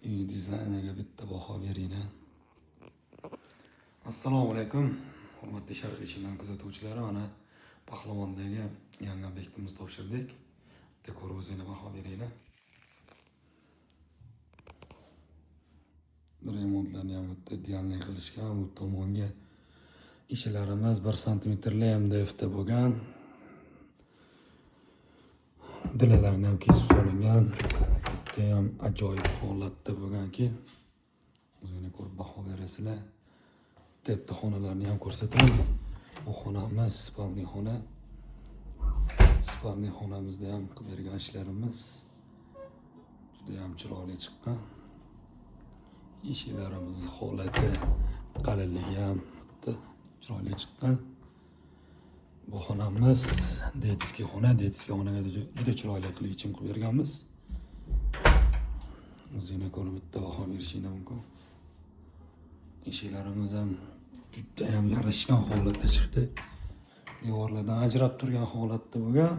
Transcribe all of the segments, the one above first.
Uy dizayniga bitta baho beringlar. Assalomu alaykum. Hurmatli Sharqiy Chindan kuzatuvchilari, mana Pahlavondagi yangi obyektimizni topshirdik. Dekor o'zingizga baho beringlar. Remontlarni ham bitta idealniy qilishgan, bu tomonga ishlarimiz 1 santimetrli MDFda bo'lgan. Dilalarni ham kesib solingan. Juda ham ajoyib holatda bo'lganki, o'zingizlar ko'rib baho berasizlar. Bitta xonalarni ham ko'rsataman. Bu xonamiz spalniy xona. Spalniy xonamizda ham qilib bergan ishlarimiz juda ham chiroyli chiqqan. Eshiklarimiz holati, qalinligi ham chiroyli chiqqan. Bu xonamiz detskiy xona. Detskiy xonaga juda chiroyli qilib yechim qilib berganmiz. O'zingizlar ko'rib bitta baho berishingiz mumkin. Eshiklarimiz ham juda ham yarashgan holatda chiqdi. Devorlardan ajrab turgan holatda bo'lgan.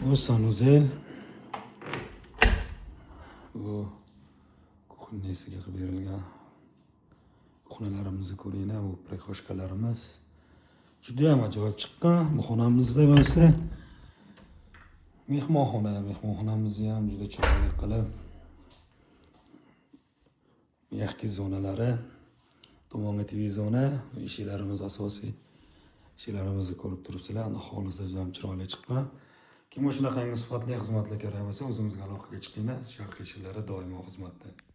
Bu sanuzel. Bu kuxnyasiga qilib berilgan. Kuxnalarimizni ko'ringlar, bu prixoshkalarimiz juda ham ajoyib chiqqan. Bu xonamizda bo'lsa mehmonxonamizni ham juda chiroyli qilib yaxki zonalari, tomonga TV zona, eshiklarimiz asosiy ishlarimizni ko'rib turibsizlar. Aholisi ham chiroyli chiqqan. Kim shunaqangi sifatli xizmatlar kerak bo'lsa, o'zimizga aloqaga chiqinglar. Sharqiy ishlar doimo xizmatda.